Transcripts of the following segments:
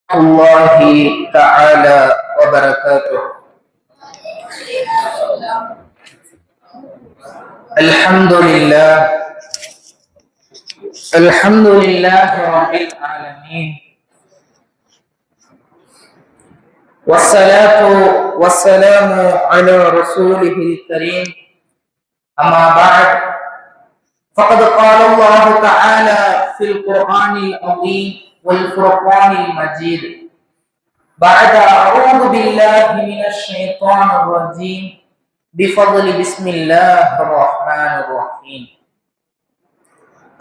الله تعالى وبركاته. الحمد لله رب العالمين، والصلاة والسلام على رسوله الكريم. أما بعد، فقد قال الله تعالى في القرآن العظيم والفرقان المجيد بعد أعوذ بالله من الشيطان الرجيم بفضل بسم الله الرحمن الرحيم.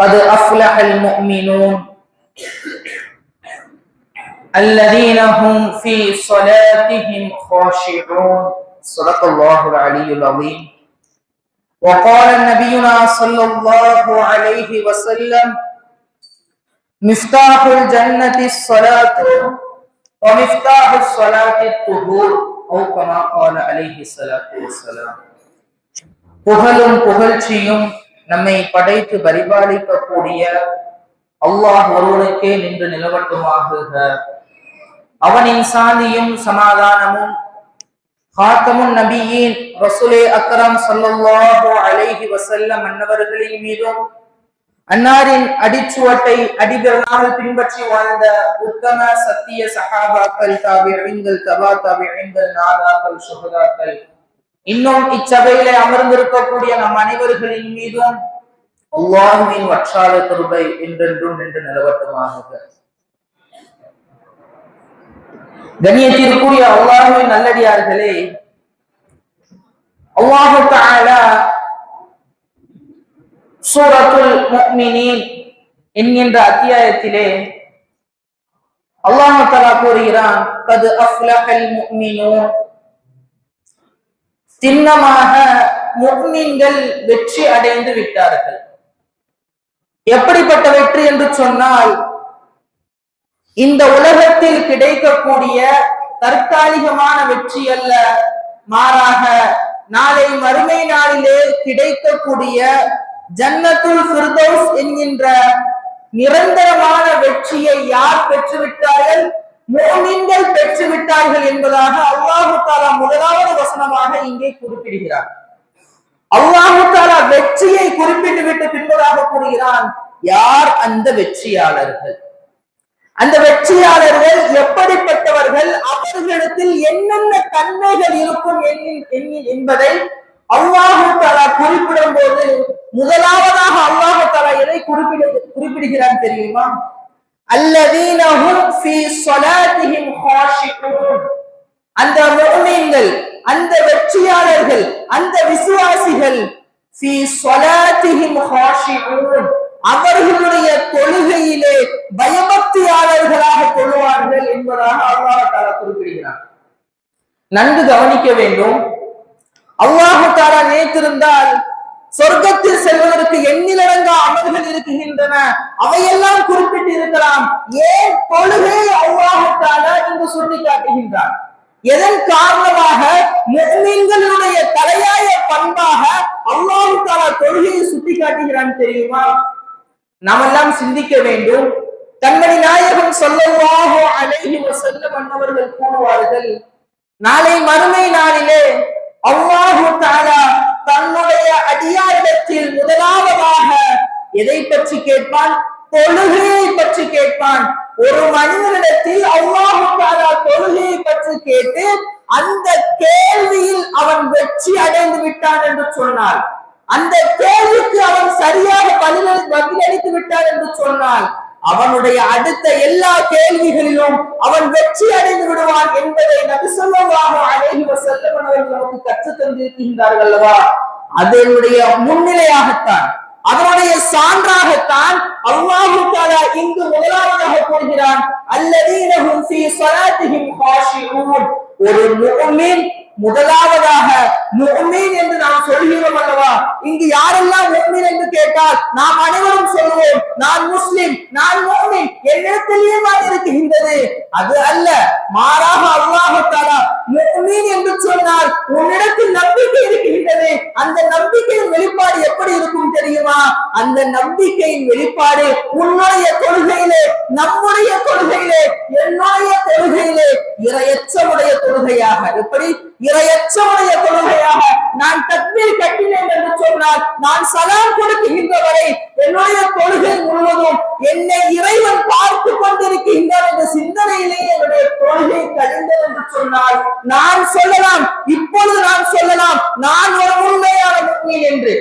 قد أفلح المؤمنون الذين هم في صلاتهم خاشعون. صدق الله العلي العظيم. وقال نبينا صلى الله عليه وسلم: مفتاح الجنة الصلاة ومفتاح الصلاة الطهور، أو كما قال عليه الصلاة والسلام. புகழும் புகழ்ச்சியும் நம்மை படைத்து பரிபாலிக்கக்கூடிய அல்லாஹ் ஒருவனுக்கே நின்று நிலவட்டுமாக. அவனின் சாந்தியும் சமாதானமும் ஹாத்தமுன் நபியின் ரசூலே அக்ரம் ஸல்லல்லாஹு அலைஹி வஸல்லம் அன்னவர்களின் மீதும், அன்னாரின் அடிச்சுவட்டை அடிபெறலாமல் பின்பற்றி வாழ்ந்த உத்தம சத்திய சஹாபாக்கள், தாபிஈன்கள், தபா தாபிஈன்கள், நாதாக்கள், சுஹதாக்கள், இன்னும் இச்சபையிலே அமர்ந்திருக்கக்கூடிய நம் அனைவர்களின் மீதும் அல்லாஹ்வின் வற்றாத கிருபை என்றென்றும் நின்று நிலவட்டுமாக. கண்ணியத்திற்குரிய அல்லாஹ்வின் நல்லடியார்களே, அல்லாஹ் தஆலா சூரத்துல் முஃமினீன் என்கின்ற அத்தியாயத்திலே அல்லாஹ் தஆலா கூறுகிறான்: கத் அஃப்லஹல் முஃமினூன், சின்னமாக முஃமின்கள் வெற்றி அடைந்து விட்டார்கள். எப்படிப்பட்ட வெற்றி என்று சொன்னால், இந்த உலகத்தில் கிடைக்கக்கூடிய தற்காலிகமான வெற்றி அல்ல, மாறாக நாளை மறுமை நாளிலே கிடைக்கக்கூடிய ஜன்னத்துல் ஃபிர்தௌஸ் என்கின்ற நிரந்தரமான வெற்றியை யார் பெற்றுவிட்டார்கள்? முஃமின்கள் பெற்றுவிட்டார்கள் என்பதாக அல்லாஹ் தஆலா முதலாவது வசனமாக இங்கே குறிப்பிடுகிறார். அல்லாஹ் தஆலா வெற்றியை குறிப்பிட்டு விட்டு பின்பதாக கூறுகிறான், யார் அந்த வெற்றியாளர்கள்? அந்த வெற்றியாளர்கள் எப்படிப்பட்டவர்கள், அவர்களிடத்தில் என்னென்ன தன்மைகள் இருக்கும் என்பதை அல்லாஹ் தஆலா குறிப்பிடும் போது முதலாவதாக அல்லாஹ் தஆலா எதை குறிப்பிடுகிறான் தெரியுமா? அல்லதீன ஹும் ஃபீ ஸலாத்திஹிம் காஷிஊன். அந்த முஃமின்கள், அந்த வெற்றியாளர்கள், அந்த விசுவாசிகள் ஃபீ ஸலாத்திஹிம் காஷிஊன், அவர்களுடைய தொழுகையிலே பயபக்தியாளர்களாக தொழுவார்கள் என்பதாக அல்லாஹ் தஆலா குறிப்பிடுகிறார். நன்கு கவனிக்க வேண்டும். அல்லாஹ் தஆலா நினைத்திருந்தால் சொர்க்கத்தில் செல்வதற்கு எண்ணிலடங்கா அமல்கள் இருக்குகின்றன, அவையெல்லாம் குறிப்பிட்டு இருக்கலாம். ஏன் தொழுகை அல்லாஹ் தஆலா இங்கு சுட்டி காட்டுகின்றார்? எதன் காரணமாக? முஃமின்களுடைய தலையாய பண்பாக அல்லாஹ் தஆலா தொழுகையை சுட்டி காட்டுகிறான் தெரியுமா? நாமெல்லாம் சிந்திக்க வேண்டும். கண்மணி நாயகம் ஸல்லல்லாஹு அலைஹி வஸல்லம் அன்னவர்கள் கூறுவார்கள், நாளை மறுமை நாளிலே அல்லாஹ் தஆலா தன்னுடைய அடியாரிடத்தில் முதலாவதாக எதை பற்றி கேட்பான்? தொழுகையை பற்றி கேட்பான். ஒரு மனிதனிடத்தில் அல்லாஹ் தஆலா தொழுகையை பற்றி கேட்டு அந்த கேள்வியில் அவன் வெற்றி அடைந்து விட்டான் என்று சொன்னார், அந்த கேள்விக்கு அவன் சரியாக பதிலளித்து விட்டான் என்று சொன்னால், அவனுடைய அடுத்த எல்லா கேள்விகளிலும் அவன் வெற்றி அடைந்து விடுவான் என்பதை நபி ஸல்லல்லாஹு அலைஹி வஸல்லம் அவர்கள் நமக்கு கற்றுத் தந்திருக்கின்றார்கள் அல்லவா? அதனுடைய முன்னிலையாகத்தான், அதனுடைய சான்றாகத்தான் அல்லாஹ் தஆலா இங்கு முதலாவதாக கூறுகிறான், அல்லதீன ஹும் ஃபீ ஸலாத்திஹிம் காஷிஊன். ஒரு முஃமின் முதலாவதாக முஃமின் என்று நாம் சொல்கிறோம் அல்லவா? இங்கு யாரெல்லாம் முஃமின் என்று கேட்டால் நாம் அனைவரும் சொல்வோம், நான் முஸ்லிம், நான் முஃமின், என்னிடத்திலேயே இருக்கின்றது. அது அல்ல, மாறாக அல்லாஹ் தஆலா முஃமின் என்று சொன்னால் உன்னிடத்தில் நம்பிக்கை இருக்கின்றது. அந்த நம்பிக்கையின் வெளிப்பாடு எப்படி இருக்கும் தெரியுமா? அந்த நம்பிக்கையின் வெளிப்பாடு உன்னுடைய கொள்கையிலே, நம்முடைய கொள்கையிலே, என்னுடைய தொழுகையிலே இரையச்சமுடைய தொழுகையாக, எப்படி இரையச்சமுடைய தொழுகையாக நான் தக்பீர் கட்டினேன் என்று சொன்னால், நான் சலாம் கொடுக்கின்ற வரை என்னுடைய தொழுகை முழுவதும் என்னை இறைவன் பார்த்து கொண்டிருக்கின்றார் என்ற சிந்தனையிலே என்னுடைய தொழுகை கழிந்தது என்று சொன்னால், நான் சொல்லலாம், இப்பொழுது நான் சொல்லலாம், நான் ஒரு உண்மையான முக்மீன் என்று.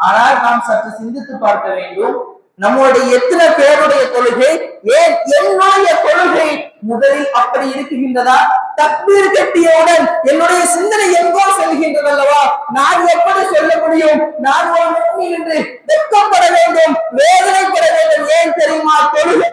ஆனால் நாம் சற்று சிந்தித்து பார்க்க வேண்டும். நம்முடைய எத்தனை பேருடைய தொழுகை, ஏன் என்னுடைய தொழுகை முதலில் அப்படி இருக்குகின்றதா? தக்பீர் கட்டியவுடன் என்னுடைய சிந்தனை எங்கோ செல்கின்றது அல்லவா? நான் எப்படி சொல்ல முடியும் நான் ஒரு முக்மீன் என்று? வெட்கப்பட வேண்டும், வேதனைப்பட வேண்டும். ஏன் தெரியுமா? தொழுகை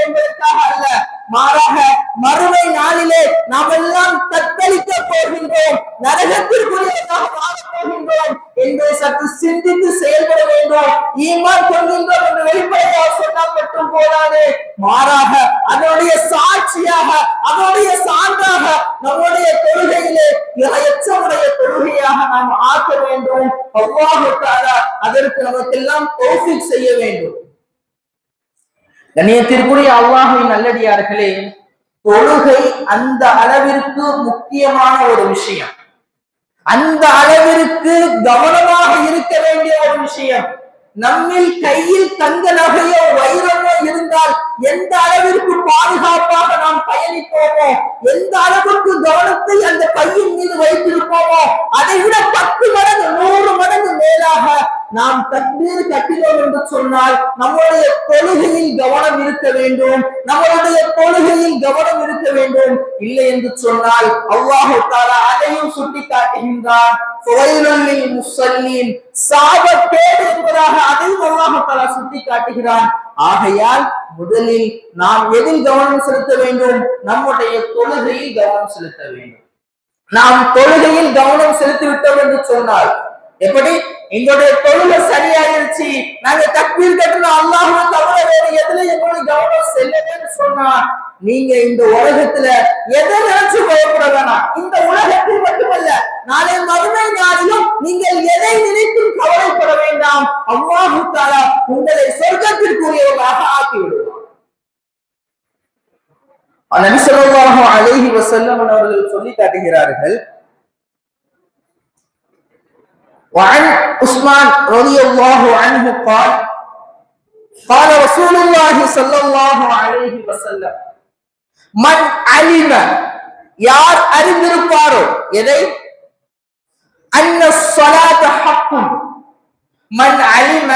என்பதற்காக அல்ல, மாறாக மறுமை நாளிலே நாம் எல்லாம் தத்தளிக்க போகின்றோம், நரகத்திற்குரியதாக மாறப் போகின்றோம் என்பதை சற்று சிந்தித்து செயல்பட வேண்டும். ஈமான் கொள்கின்றோம் என்று வெளிப்படையாக சொன்னால் மட்டும் போதாது, மாறாக அதனுடைய சாட்சியாக, அதனுடைய சான்றாக நம்முடைய தொழுகையிலே இரையச்சமுடைய தொழுகையாக நாம் ஆக்க வேண்டும். அல்லாஹ் தஆலா அதற்கு நமக்கெல்லாம் தௌஃபீக் செய்ய வேண்டும். கண்ணியத்திற்குரிய அல்லாஹ்வின் நல்லடியார்களே, தொழுகை அந்த அளவிற்கு முக்கியமான ஒரு விஷயம், அந்த அளவிற்கு கவனமாக இருக்க வேண்டிய ஒரு விஷயம். நம்மில் கையில் தங்க நகையோ வைரமோ இருந்தால் எந்த அளவிற்கு பாதுகாப்பாக நாம் பயணிப்போமோ, எந்த அளவுக்கு கவனத்தை அந்த கையின் மீது வைத்திருப்போமோ, அதை விட 10 மடங்கு 100 மடங்கு மேலாக நாம் தக்பீர் கட்டினோம் என்று சொன்னால் நம்முடைய தொழுகையில் கவனம் இருக்க வேண்டும், நம்மளுடைய தொழுகையில் கவனம் இருக்க வேண்டும். இல்லை என்று சொன்னால் அல்லாஹ் தஆலா அதையும் சுட்டி காட்டுகின்றான். சாபக்கேடு என்பதாக அதையும் அல்லாஹ் தஆலா சுட்டி காட்டுகிறான். ஆகையால் முதலில் நாம் எதில் கவனம் செலுத்த வேண்டும்? நம்முடைய தொழுகையில் கவனம் செலுத்த வேண்டும். நாம் தொழுகையில் கவனம் செலுத்தி விட்டோம் என்று சொன்னால், எப்படி எங்களுடைய தொழுகை சரியாயிருச்சு, நாங்க தக்பீர் கட்டணும், அல்லாஹ்வை தவிர வேறு எதுல எங்களுடைய கவனம் செல்லவேன்னு சொன்னா, நீங்க இந்த உலகத்துல எதை நினைச்சு பயப்பட வேணாம். இந்த உலகத்தில் மட்டுமல்ல, நாளை மறுமை நாளிலும் நீங்கள் எதை நினைத்தும் கவலைப்பட வேண்டாம். அல்லாஹ் தஆலா உங்களை சொர்க்கத்திற்குரியவர்களாக ஆக்கி விடுவார். நபி ஸல்லல்லாஹு அலைஹி வஸல்லம் அவர்கள் சொல்லி காட்டுகிறார்கள், وعن عثمان رضي الله عنه قال قال رسول الله صلى الله عليه وسلم من علم யார் அறிந்திருப்பாரோ எதை? அன்ன ஸலாத ஹக்கும். மன் அலிம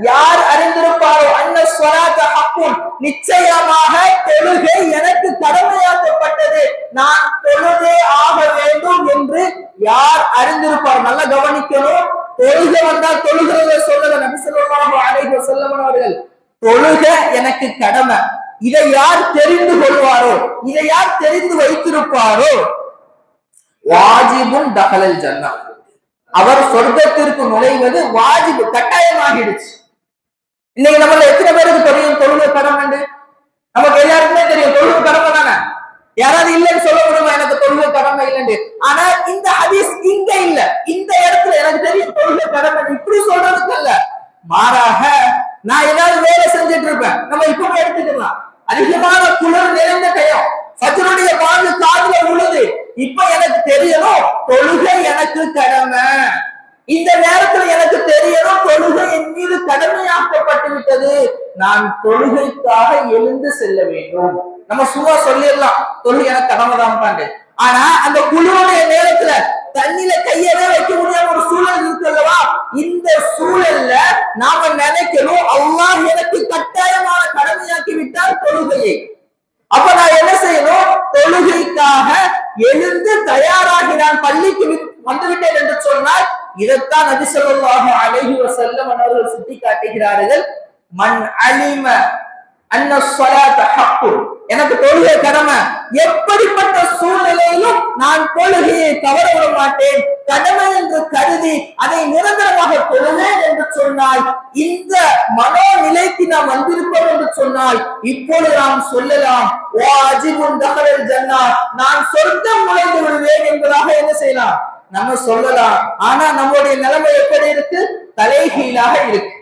யார் அறிந்திருப்பாரோ அன்ன ஸலாத ஹக்கும், நிச்சயமாக தொழுகை எனக்கு கடமையாக்கப்பட்டது, நான் தொழுதே ஆக வேண்டும் என்று யார் அறிந்திருப்பார். நல்லா கவனிக்கணும். தொழுகை வந்தால் தொழுகிறத சொல்லல நபி ஸல்லல்லாஹு அலைஹி வஸல்லம் அவர்கள், தொழுகை எனக்கு கடமை, இதை யார் தெரிந்து கொள்வாரோ, இதை யார் தெரிந்து வைத்திருப்பாரோ, வாஜிபுன் தஹலல் ஜன்னah, அவர் சொர்க்கத்திற்கு நுழைவது வாஜிபு, கட்டாயமாகிடுச்சு. இன்னைக்கு நம்மள எத்தனை பேருக்கு தெரியும் தொழுகை கடமை? நமக்கு எல்லாருக்குமே தெரியும் தொழுகை கடமை தானே. யாராவது இல்லைன்னு சொல்ல முடியுமா எனக்கு தொழுகை கடமை இல்லைன்னு? ஆனா இந்த ஹதீஸ் இங்க இல்ல, இந்த இடத்துல எனக்கு தெரியும் தொழுகை கடமை இப்படி சொல்றதுக்கு அல்ல, மாறாக நான் ஏதாவது வேலை செஞ்சுட்டு இருப்பேன், நம்ம இப்ப எடுத்துக்கலாம், அதிகமான குளிர் நிறைந்த டைம், ஃபஜ்ருடைய பாங்கு காதுல உழுது, இப்ப எனக்கு தெரியணும் தொழுகை எனக்கு கடமை, இந்த நேரத்துல எனக்கு தெரியணும் தொழுகை என் மீது கடமையாக்கப்பட்டு விட்டது, நான் தொழுகைக்காக எழுந்து செல்ல வேண்டும். நம்ம சும்மா சொல்லிடலாம் தொழுகை எனக்கு கடமை தான், ஆனா அந்த குழுவுடைய நேரத்துல தண்ணியில கையவே வைக்க முடியாத ஒரு சூழல் இருக்கு அல்லவா? இந்த சூழல்ல நாம நினைக்கணும், அல்லாஹ் எனக்கு கட்டாயமான கடமையாக்கி விட்டால் தொழுகையை. அப்ப நான் என்ன செய்யணும்? தொழுகைக்காக எழுந்து தயாராகி நான் பள்ளிக்கு வந்துவிட்டேன் என்று சொன்னால், இதைத்தான் நபி ஸல்லல்லாஹு அலைஹி வஸல்லம் அவர்கள் சுட்டி காட்டுகிறார்கள். மன் அலிம அன்ன ஸலாத ஹக்கு, எனக்கு தொழுகை கடமை, எப்படிப்பட்ட சூழ்நிலையிலும் நான் தொழுகையை தவற விட மாட்டேன், கடமை என்று கருதி அதை நிரந்தரமாக தொழுவேன் என்று சொன்னால், இந்த மனோநிலைக்கு நாம் வந்திருப்போம் என்று சொன்னால், இப்பொழுது நாம் சொல்லலாம் வாஜிபுன் தஹலல் ஜன்னah, நான் சொர்க்கம் நுழைந்து விடுவேன் என்பதாக என்ன செய்யலாம், நம்ம சொல்லலாம். ஆனா நம்முடைய நிலைமை எப்படி இருக்கு? தலைகீழாக இருக்கு.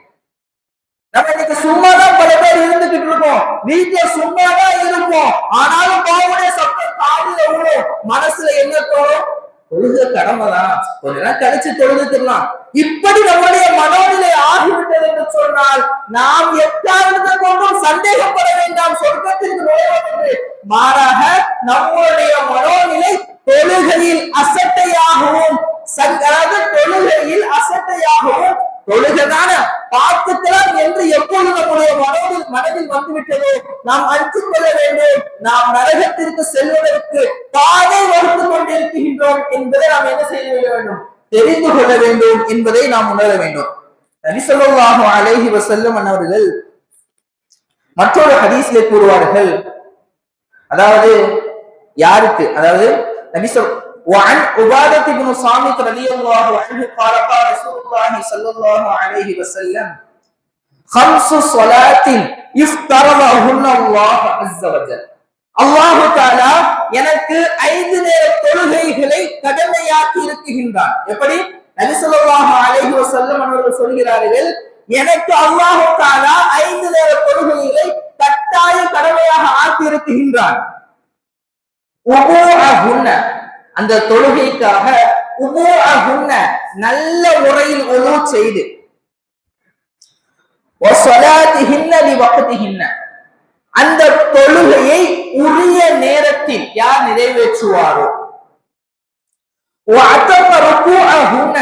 நம்ம இன்னைக்கு சும்மாதான் பல பேர் இருந்துகிட்டு இருக்கோம், வீட்டுல சும்மாதான் இருப்போம், ஆனாலும் பாவடைய சத்தம் காதுல விழும், மனசுல என்ன தோணும்? தொழுக கடமைதான், கொஞ்ச நேரம் கழிச்சு தொழுதுக்கலாம். இப்படி நம்முடைய மனோநிலை ஆகிவிட்டது என்று சொன்னால் நாம் எக்காரணத்தை கொண்டும் சந்தேகப்பட வேண்டாம் சொர்க்கத்திற்கு நுழைவோம் என்று. மாறாக நம்முடைய மனோநிலை தொழுகையில் அசட்டையாகவும், அதாவது தொழுகையில் அசட்டையாகவும், தொழுகைதான பார்த்துக்கலாம் என்று எப்போது நம்முடைய மனதில் வந்துவிட்டதோ நாம் அஞ்சு கொள்ள வேண்டும். நாம் நரகத்திற்கு செல்வதற்கு பாதை வகுத்து கொண்டிருக்கின்றோம் என்பதை நாம் என்ன செய்ய வேண்டும்? தெரிந்து கொள்ள வேண்டும் என்பதை நாம் உணர வேண்டும். நபி ஸல்லல்லாஹு அலைஹி வஸல்லம் அவர்கள் மற்றொரு ஹதீஸிலே கூறுவார்கள், அதாவது யாருக்கு, அதாவது நபி وعن عبادة بن صامت رضي الله عنه قال قال رسول الله صلى الله عليه وسلم خمس صلات افترضهن الله عز وجل. அல்லாஹ் தஆலா எனக்கு 5 நேர தொழுகைகளை கடமையாக்கி இருக்கின்றான். எப்படி? நபி ஸல்லல்லாஹு அலைஹி வஸல்லம் அவர்கள் சொல்கிறார்கள், எனக்கு அல்லாஹ் தஆலா 5 நேர தொழுகைகளை கட்டாய கடமையாக ஆக்கி இருக்கின்றான். உபூஅஹுன்ன, அந்த தொழுகைக்காக உபூஅஹுன்ன நல்ல முறையில் உலூ செய்து, வஸலாத்திஹின்ன லிவக்திஹின்ன, அந்த தொழுகையை உரிய நேரத்தில் யார் நிறைவேற்றுவாரோ, வஅதம ருகூஅஹுன்ன,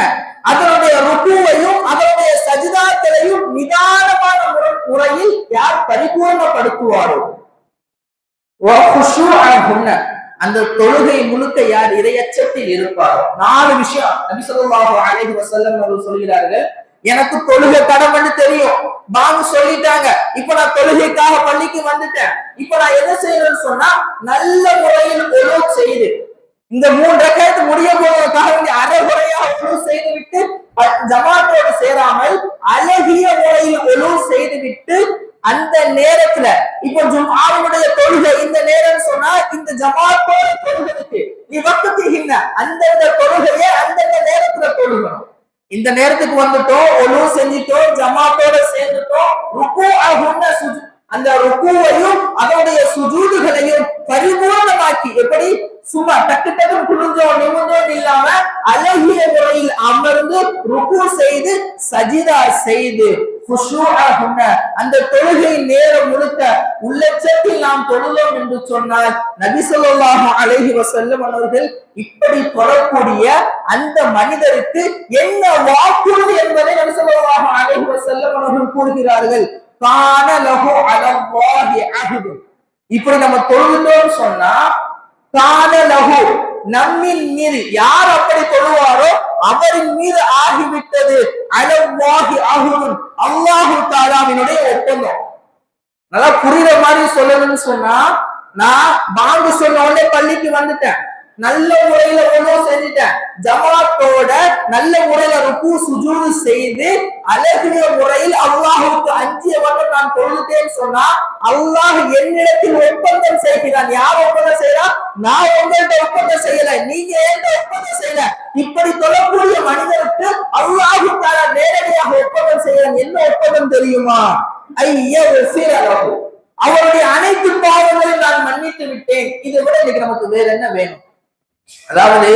அதனுடைய ருகூவையும் அதனுடைய சஜ்தாக்களையும் நிதானமான முறையில் யார் பரிபூர்ணப்படுத்துவாரோ, வகுஷூஅஹுன்ன, அந்த தொழுகை முழுக்க யார் இறையச்சத்தில் இருப்பாரோ. 4 விஷயம் நபி ஸல்லல்லாஹு அலைஹி வஸல்லம் அவர்கள் சொல்கிறார்கள். எனக்கு தொழுகை கடமைன்னு தெரியும், பாங்கு சொல்லிட்டாங்க, இப்ப நான் தொழுகைக்காக பள்ளிக்கு வந்துட்டேன், இப்ப நான் என்ன செய்யணும்னு சொன்னா நல்ல முறையில் உலூ செய்து, இந்த 3 ரக்காத் முடிய போவதற்காக அரைகுறையா உலூ செய்து விட்டு ஜமாத்தோடு சேராமல் அழகிய முறையில் உலூ செய்து விட்டு அந்த நேரத்துல, இப்ப ஜும்ஆவுடைய தொழுகை இந்த நேரம் சொன்னா இந்த ஜமாத்தோட தொழுகைக்கு நீ வக்திஹின்ன, அந்தந்த தொழுகையை அந்தந்த நேரத்துல தொழுகணும். இந்த நேரத்துக்கு வந்துட்டோம், ஒலு செஞ்சிட்டோம், ஜமாத்தோட சேர்ந்துட்டோம், ருகூஅஹுன்ன, அந்த ருகூவையும் அதனுடைய சுஜூதுகளையும் பரிபூர்ணமாக்கி, எப்படி சும்மா டக்கு டக்கு குளிஞ்சோம் நிமிர்ந்தோம் இல்லாம அழகிய முறையில் அமர்ந்து ருக்கு செய்து சஜிதா செய்து குஷூஅஹுன்ன, அந்த தொழுகை நேரம் முழுக்க உள்ளச்சத்தில் நாம் தொழுதோம் என்று சொன்னால் நபி ஸல்லல்லாஹு அலைஹி வஸல்லம் அவர்கள் இப்படி தொழக்கூடிய அந்த மனிதருக்கு என்ன வாக்குறுதி என்பதை நபி ஸல்லல்லாஹு அலைஹி வஸல்லம் அவர்கள் கூறுகிறார்கள். கான லஹு அலல்லாஹி அஹ்து, இப்படி நம்ம தொழுதோம்னு சொன்னா கான லஹு, நம்மின் மீது யார் அப்படி தொழுவாரோ அவரின் மீது ஆகிவிட்டது அலல்லாஹி அஹ்து, அல்லாஹ் தஆலாவினுடைய ஒப்பந்தம். நல்லா புரியுற மாதிரி சொல்லணும்னு சொன்னா, நான் பாங்கு சொன்ன உடனே பள்ளிக்கு வந்துட்டேன், நல்ல முறையில உலூ செஞ்சுட்டேன், ஜமாத்தோட நல்ல முறையில ருக்கு சுஜூது செய்து அழகிய முறையில் அல்லாஹ்வுக்கு அஞ்சிய வண்ணம் நான் தொழுதேன்னு சொன்னா அல்லாஹ் என்னிடத்தில் ஒப்பந்தம் செய்கிறான். யார் ஒப்பந்தம் செய்யறா? நான் உங்கள்கிட்ட ஒப்பந்தம் செய்யல, நீங்க என்கிட்ட ஒப்பந்தம் செய்யல. இப்படி தொழக்கூடிய மனிதருக்கு அல்லாஹ் தஆலா நேரடியாக ஒப்பந்தம் செய்யறான். என்ன ஒப்பந்தம் தெரியுமா? ஐயஃபிரலஹு, அவருடைய அனைத்து பாவங்களையும் நான் மன்னித்து விட்டேன். இதை விட இன்னைக்கு நமக்கு வேற என்ன வேணும்? அதாவது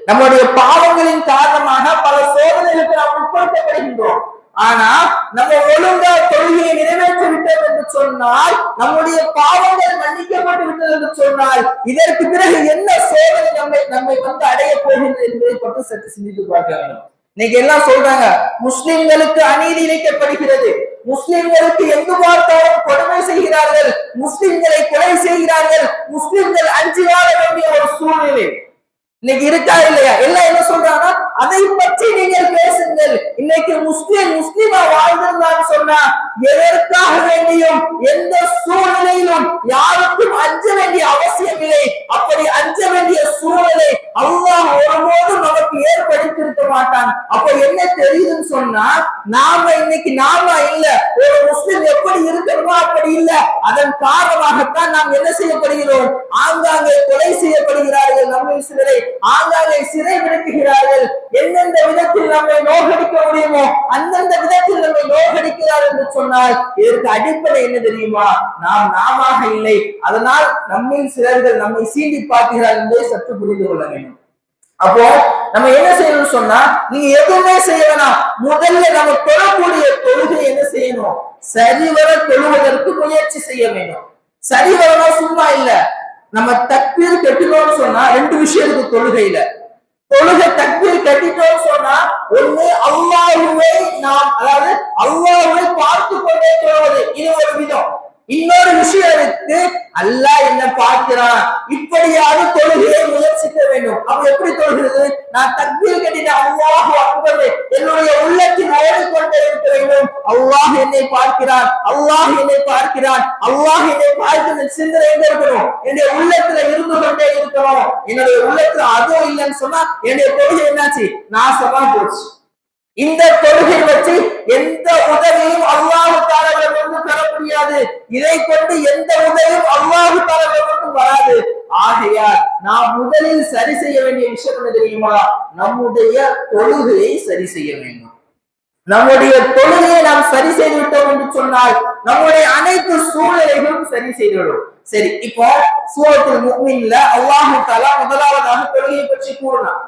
நம்முடைய பாவங்களின் காரணமாக பல சோதனைகளுக்கு நாம் உட்படுத்தப்படுகின்றோம். ஆனா நம்ம ஒழுங்கா தொழுகையை நிறைவேற்றி விட்டோம் என்று சொன்னால், நம்முடைய பாவங்கள் மன்னிக்கப்பட்டு விட்டது என்று சொன்னால், இதற்கு பிறகு என்ன சோதனை நம்மை வந்து அடைய போகின்றது என்பதை பற்றி சற்று சிந்தித்து பார்க்க வேண்டும். இன்னைக்கு எல்லாம் சொல்றாங்க, முஸ்லிம்களுக்கு அநீதி இழைக்கப்படுகிறது, முஸ்லிம்களுக்கு எங்கு பார்த்தாலும் கொடுமை செய்கிறார்கள், முஸ்லிம்களை கொலை செய்கிறார்கள், முஸ்லிம்கள் அஞ்சு வாழ வேண்டிய ஒரு சூழ்நிலை இன்னைக்கு இருக்கா இல்லையா? எல்லாம் என்ன சொல்றாங்கன்னா அதை பற்றி நீங்கள் பேசுங்கள். இன்னைக்கு முஸ்லிமா வாழ்ந்திருந்தான்னு சொன்னா எதற்காக வேண்டியும் எந்த சூழ்நிலையிலும் யாருக்கும் அஞ்ச வேண்டிய அவசியம் இல்லை. அப்படி அஞ்ச வேண்டிய சூழ்நிலை அல்லாஹ் ஒருபோதும் நமக்கு ஏற்படுத்தியிருக்க மாட்டான். அப்ப என்ன தெரியுதுன்னு சொன்னா, நாம இன்னைக்கு இல்ல, ஒரு முஸ்லிம் எப்படி இருக்கணுமோ அப்படி இல்ல. அதன் காரணமாகத்தான் நாம் என்ன செய்யப்படுகிறோம்? ஆங்காங்கே கொலை செய்யப்படுகிறார்கள், நம்மை சிலரை ஆங்காங்கே சிறை விடுக்குகிறார்கள். எந்தெந்த விதத்தில் நம்மை நோகடிக்க முடியுமோ அந்தந்த விதத்தில் நம்மை நோகடிக்கிறார் என்று சொன்னால் இதற்கு அடிப்படை என்ன தெரியுமா? நாம இல்லை. அதனால் நம்மில் சிலர்கள் நம்மை சீண்டி பார்க்கிறார் என்பதை சற்று புரிந்து கொள்ள வேண்டும். அப்போ நம்ம என்ன செய்யணும்னு சொன்னா, நீங்க எதுவுமே செய்ய வேணாம். முதல்ல நம்ம தொழக்கூடிய தொழுகை என்ன செய்யணும்? சரிவர தொழுவதற்கு முயற்சி செய்ய வேண்டும். சரிவரணும் சும்மா இல்ல. நம்ம தக்பீர் கட்டினோம்னு சொன்னா ரெண்டு விஷயம் இருக்கு தொழுகையில. தொழுகை தக்பீர் கட்டிட்டோம்னு சொன்னா ஒண்ணு அல்லாஹ்வை நாம், அதாவது அல்லாஹ்வை பார்த்து கொண்டே தொழுவது, இது ஒரு விதம். இன்னொரு விஷயம் இருக்கு, அல்லாஹ் என்ன பார்க்கிறான். இப்படியாவது தொழுகையை முயற்சிக்க வேண்டும். அப்ப எப்படி தொழுகிறது? நான் தக்பீர் கட்டிட்டு அல்லாஹு அக்பர் என்னுடைய உள்ளத்தில் ஓடிக்கொண்டே இருக்க வேண்டும். அல்லாஹ் என்னை பார்க்கிறான், அல்லாஹ் என்னை பார்க்கிறான், அல்லாஹ் என்னை பார்க்கிற சிந்தனை எங்க இருக்கணும்? என்னுடைய உள்ளத்துல இருந்து கொண்டே இருக்கணும். என்னுடைய உள்ளத்துல அதுவும் இல்லைன்னு சொன்னா என்னுடைய தொழுகை என்னாச்சு? நாசமா போச்சு. இந்த தொழுகை வச்சு எந்த உதவியும் அல்லாஹ் தஆலாவிடமிருந்து பெற முடியாது. இதை கொண்டு எந்த உதவியும் அல்லாஹ் தஆலாவிடமிருந்து வராது. ஆகையால் நாம் முதலில் சரி செய்ய வேண்டிய விஷயம் என்ன தெரியுமா? நம்முடைய தொழுகையை சரி செய்ய வேண்டும். நம்முடைய தொழுகையை நாம் சரி செய்து விட்டோம் என்று சொன்னால் நம்முடைய அனைத்து சூழ்நிலைகளும் சரி செய்துவிடும். சரி, இப்போ சூரத்துல் முஃமின்ல அல்லாஹ் தஆலா முதலாவதாக தொழுகையை பற்றி கூறினார்.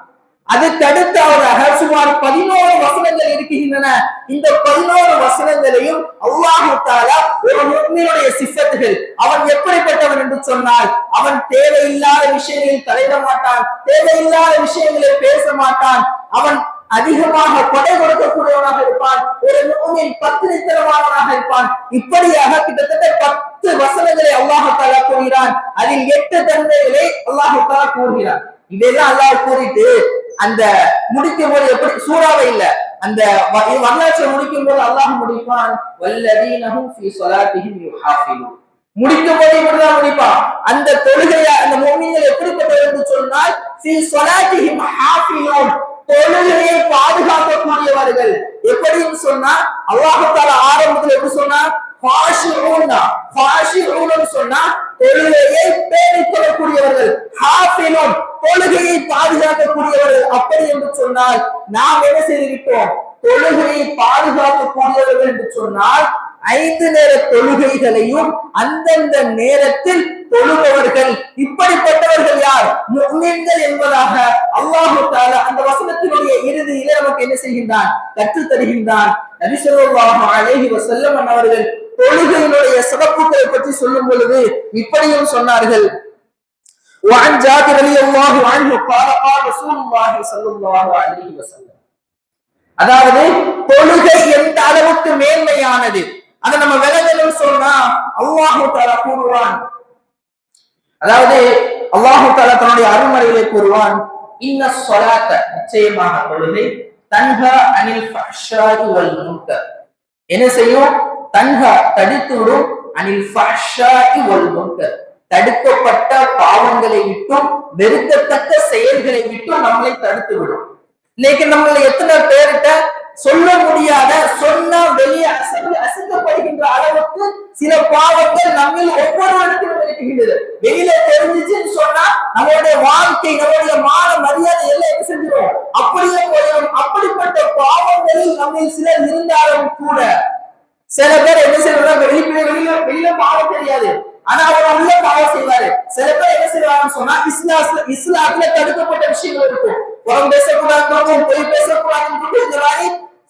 அதுக்கு அடுத்தவராக சுமார் 11 வசனங்கள் இருக்கின்றன. இந்த 11 வசனங்களையும் அல்லாஹ் தஆலா ஒரு முஃமினுடைய சிஃபத்துகள், அவன் எப்படிப்பட்டவன் என்று சொன்னால் அவன் தேவையில்லாத விஷயங்களில் தலையிட மாட்டான், தேவையில்லாத விஷயங்களை பேச மாட்டான், அவன் அதிகமாக கொடை கொடுக்கக்கூடியவனாக இருப்பான், ஒரு முஃமின் பத்தினித்தனமானவனாக இருப்பான். இப்படியாக கிட்டத்தட்ட 10 வசனங்களை அல்லாஹ் தஆலா கூறுகிறான். அதில் 8 தன்மைகளை அல்லாஹ் தஆலா கூறுகிறான். இதெல்லாம் அல்லாஹ் கூறிட்டு அந்த முடிக்கும் போது எப்படி சூறாவை இல்ல, அந்த வரலாற்றை முடிக்கும் போது அல்லாஹ் முடிப்பான், வல்லதீனஹும் ஃபீ ஸலாத்திஹிம் யுஹாஃபிலூன். முடிக்கும் போது இப்படிதான் முடிப்பான். அந்த தொழுகைய அந்த முஃமின்கள் எப்படிப்பட்டவர்கள் என்று சொன்னால் ஃபீ ஸலாத்திஹிம் ஹாஃபிலூன், தொழுகையை பாதுகாக்கக்கூடியவர்கள். எப்படின்னு சொன்னா அல்லாஹ் தஆலா ஆரம்பத்தில் எப்படி சொன்னா சொன்னா தொழுகையை பேணிக் கொள்ளக்கூடியவர்கள், ஹாஃபிலூன் தொழுகையை பாதுகாக்கக்கூடியவர்கள். அப்படி என்று சொன்னால் நாம் என்ன செய்துவிட்டோம்? தொழுகையை பாதுகாக்கக்கூடியவர்கள் என்று சொன்னால் 5 நேர தொழுகைகளையும் அந்தந்த நேரத்தில் தொழுபவர்கள். இப்படிப்பட்டவர்கள் யார்? முஃமின்கள் என்பதாக அல்லாஹ் தஆலா அந்த வசனத்தினுடைய இறுதியிலே நமக்கு என்ன செய்கின்றான்? கற்றுத் தருகின்றான். நபி ஸல்லல்லாஹு அலைஹி வஸல்லம் அவர்கள் தொழுகையினுடைய சிறப்புகளை பற்றி சொல்லும் பொழுது இப்படியும் சொன்னார்கள். وعن جابر رضي الله عنه قال قال رسول الله صلى الله عليه وسلم. அதாவது தொழுகை எந்த அளவுக்கு மேன்மையானது அதை நம்ம விளங்கணும் சொன்னா அல்லாஹ் தஆலா கூறுவான். அதாவது அல்லாஹ் தஆலா தன்னுடைய அருள்மறையிலே கூறுவான், இன்ன ஸலாத்த, நிச்சயமாக தொழுகை, தன்ஹா அனில் ஃபஹ்ஷாஇ வல் முன்கர், என்ன செய்யும்? தன்ஹா தடுத்துவிடும், அனில் ஃபஹ்ஷாஇ வல் முன்கர், தடுக்கப்பட்ட பாவங்களை விட்டும் வெறுக்கத்தக்க செயல்களை விட்டும் நம்மளை தடுத்து விடும். இன்னைக்கு நம்மள எத்தனை பேர்கிட்ட சொல்ல முடியாத, சொன்னா வெளியே அசைக்கப்படுகின்ற அளவுக்கு சில பாவங்கள் நம்மில் ஒவ்வொரு இடத்திலும் இருக்கின்றது. வெளியில தெரிஞ்சிச்சுன்னு சொன்னா நம்மளுடைய வாழ்க்கை, நம்மளுடைய மான மரியாதை எல்லாம் என்ன செஞ்சிடும்? அப்படியே போயிடும். அப்படிப்பட்ட பாவங்களில் நம்மில் சிலர் இருந்தாலும் கூட சில பேர் என்ன செய்வாங்க? வெளியில பாவம் தெரியாது, ஆனா அவர் உள்ள பாவம் செய்வாரு. சில பேர் என்ன செய்வாங்கன்னு சொன்னா இஸ்லாத்துல தடுக்கப்பட்ட விஷயங்கள் இருக்கும். புறம் பேசக்கூடாது, பொய் பேசக்கூடாது, இந்த மாதிரி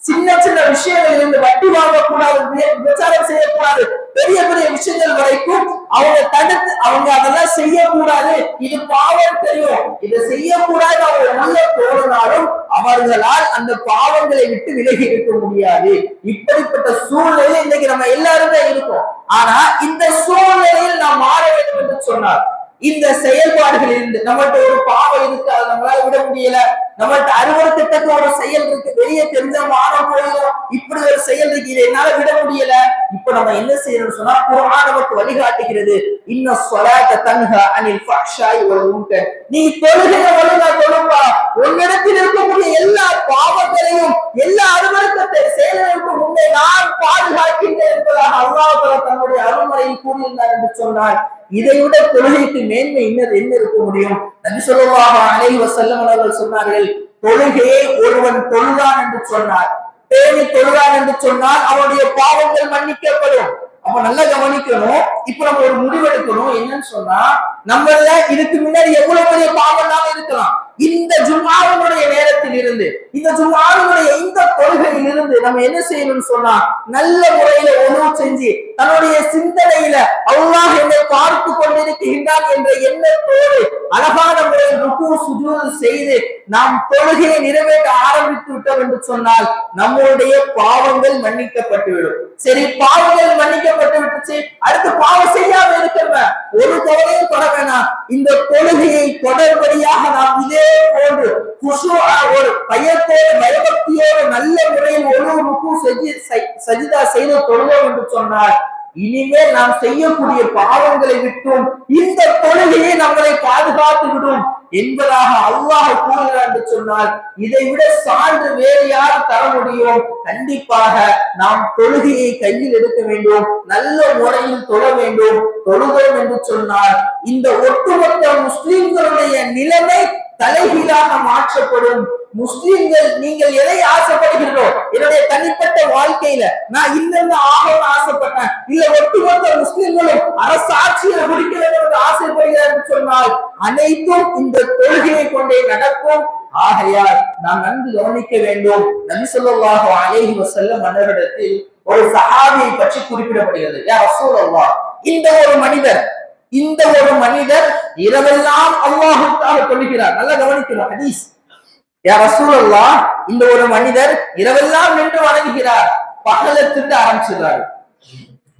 சின்ன சின்ன விஷயங்கள் இருந்து வட்டி வாங்கக்கூடாது, விசாரம் செய்யக்கூடாது, பெரிய பெரிய விஷயங்கள் வரைக்கும் அவங்க தடுத்து அவங்க அதெல்லாம் செய்யக்கூடாது. இது பாவம் தெரியும், இதை செய்யக்கூடாது அவங்க உள்ள போனாலும் அவர்களால் அந்த பாவங்களை விட்டு விலகி இருக்க முடியாது. இப்படிப்பட்ட சூழ்நிலையில் இன்னைக்கு நம்ம எல்லாருமே இருக்கோம். ஆனா இந்த சூழ்நிலையில் நாம் மாற வேண்டும் என்று சொன்னார். இந்த செயல்பாடுகள் இருந்து நம்மகிட்ட ஒரு பாவம் இருக்கு, அதை நம்மளால விட முடியல. நம்மகிட்ட அறுவடத்திட்டக்கு ஒரு செயல் இருக்கு, வெளியே தெரிஞ்ச மானம் போயிடும், இப்படி ஒரு செயல் இருக்கு, இதை என்னால விட முடியல. இப்ப நம்ம என்ன செய்யணும்னு சொன்னா குர்ஆன் நமக்கு வழிகாட்டுகிறது, இன்ன ஸலாத்த தன்ஹா அனில் ஃபஹ்ஷாஇ வல் முன்கர். நீ தொழுகையை ஒழுங்கா தொழுப்பா, உன்னிடத்தில் இருக்கக்கூடிய எல்லா பாவங்களையும் எல்லா அறுவடத்தை செயல்களுக்கும் முன்னே நான் பாதுகாக்கின்றேன் என்பதாக அல்லாஹ் தஆலா தன்னுடைய அருள்மறையில் கூறியிருந்தார் என்று சொன்னார். இதை விட தொழுகைக்கு மேன்மை என்ன இருக்க முடியும்? நபி ஸல்லல்லாஹு அலைஹி வஸல்லம் அவர்கள் சொன்னார்கள், தொழுகையை ஒருவன் தொழுதான் என்று சொன்னார், பேணி தொழுதான் என்று சொன்னால் அவனுடைய பாவங்கள் மன்னிக்கப்படும். அப்ப நல்லா கவனிக்கணும். இப்ப நம்ம ஒரு முடிவெடுக்கணும். என்னன்னு சொன்னா, நம்மள இதுக்கு முன்னாடி எவ்வளவு பெரிய பாவம் இருக்கலாம், இந்த ஜும்ஆவுடைய நேரத்தில் இருந்து, இந்த ஜும்ஆவுடைய இந்த கொள்கையில் இருந்து நம்ம என்ன செய்யணும்னு சொன்னா, நல்ல முறையில உணவு செஞ்சு தன்னுடைய சிந்தனையில அல்லாஹ் என்னை பார்த்து கொண்டிருக்கின்றான் என்ற எண்ணத்தோடு அழகான முறையில் ருக்கு சுஜூது செய்து நாம் தொழுகையை நிறைவேற்ற ஆரம்பித்து விட்டோம் என்று சொன்னால் நம்முடைய பாவங்கள் மன்னிக்கப்பட்டுவிடும். சரி, பாவங்கள் மன்னிக்கப்பட்டு விட்டுச்சு, அடுத்து பாவம் செய்யாம இருக்கிறவ ஒரு கவலையும் தொட வேணாம். இந்த தொழுகையை தொடர்படியாக நாம் இதே போன்று ஒரு பயத்தோடு பயபக்தியோடு நல்ல முறையில் ஒரு ருக்கு சஜிதா செய்து தொழுவோம் என்று சொன்னால் இனிமேல் நாம் செய்யக்கூடிய பாவங்களை விட்டும் இந்த தொழுகையை நம்மளை பாதுகாத்து விடும் என்பதாக அல்லாஹ் கூறுகிறார் என்று சொன்னால் இதை விட சான்று வேறு யார் தர முடியும்? கண்டிப்பாக நாம் தொழுகையை கையில் எடுக்க வேண்டும், நல்ல முறையில் தொழ வேண்டும். தொழுகிறோம் என்று சொன்னால் இந்த ஒட்டுமொத்த முஸ்லிம்களுடைய நிலைமை தலைகீழாக மாற்றப்படும். முஸ்லிம்கள் நீங்கள் எதை ஆசைப்படுகிறோம்? என்னுடைய தனிப்பட்ட வாழ்க்கையில நான் இன்னும் ஆகணும்னு ஆசைப்பட்டேன், இல்ல ஒட்டுமொத்த முஸ்லிம்களும் அரசாட்சியை முடிக்க வேண்டும் என்று ஆசைப்படுகிறார் என்று சொன்னால் அனைத்தும் இந்த தொழுகையை கொண்டே நடக்கும். ஆகையால் நாம் நன்கு கவனிக்க வேண்டும். நபி ஸல்லல்லாஹு அலைஹி வஸல்லம் மன்னரிடத்தில் ஒரு சஹாபியை பற்றி குறிப்பிடப்படுகிறது. யா ரசூலல்லாஹ், இந்த ஒரு மனிதர் இரவெல்லாம் அல்லாஹ்வுக்காக தொழுகிறார். நல்லா கவனிக்கணும் ஹதீஸ். யா ரசூலல்லாஹ், இந்த ஒரு மனிதர் இரவெல்லாம் நின்று வணங்குகிறார், பகலத்திலிருந்து ஆரம்பிச்சுறாரு.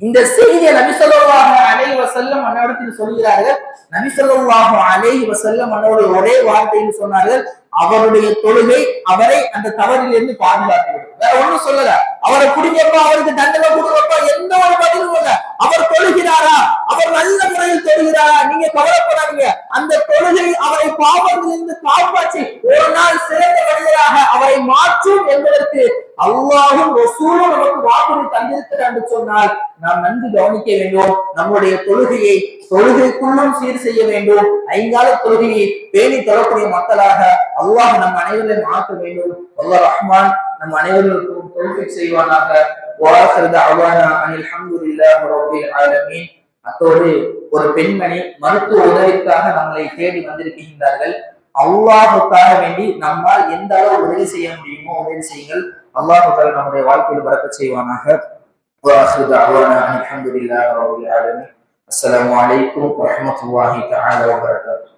இந்த செய்தியை நபி ஸல்லல்லாஹு அலைஹி வஸல்லம் அன்னவரிடத்தில் சொல்கிறார்கள். நபி ஸல்லல்லாஹு அலைஹி வஸல்லம் அன்னவர்கள் ஒரே வார்த்தையில் சொன்னார்கள், அவருடைய தொழுகை அவரை அந்த தவறிலிருந்து பாதுகாத்துவிடும். வேற ஒண்ணும் சொல்லல. அவரை குடிங்கப்பா, அவருக்கு தண்டனை கொடுங்கப்பா, எந்த ஒரு பதிலும் இல்ல. அவர் தொழுகிறாரா, அவர் நல்ல முறையில் தொழுகிறாரா, நீங்க கவலைப்படாதீங்க. அந்த தொழுகை அவரை பாவத்திலிருந்து காப்பாற்றி ஒரு நாள் சிறந்த மனிதராக அவரை மாற்றும் என்பதற்கு அல்லாஹும் ரசூலும் நமக்கு வாக்குறுதி தந்திருக்கிறார் என்று சொன்னால் நாம் நன்கு கவனிக்க வேண்டும். நம்முடைய தொழுகைக்குள்ளும் சீர் செய்ய வேண்டும். ஐங்கால தொழுகையை பேணி தொழக்கூடிய மக்களாக அல்லாஹ் நம் அனைவரையும் மாற்ற வேண்டும். அல்லாஹ் ரஹ்மான் நம் அனைவருக்கும் தௌஃபீக் செய்வானாக. அத்தோடு ஒரு பெண்மணி மருத்துவ உதவிக்காக நம்மளை தேடி வந்திருக்கின்றார்கள். அல்லாஹுக்காக வேண்டி நம்மால் எந்த அளவு உதவி செய்ய முடியுமோ உதவி செய்யுங்கள். அல்லாஹ் நம்முடைய வாழ்க்கையில் பரக்கத் செய்வானாக. அஸ்ஸலாமு அலைக்கும் வரஹ்மத்துல்லாஹி தஆலா வபரகாத்துஹு.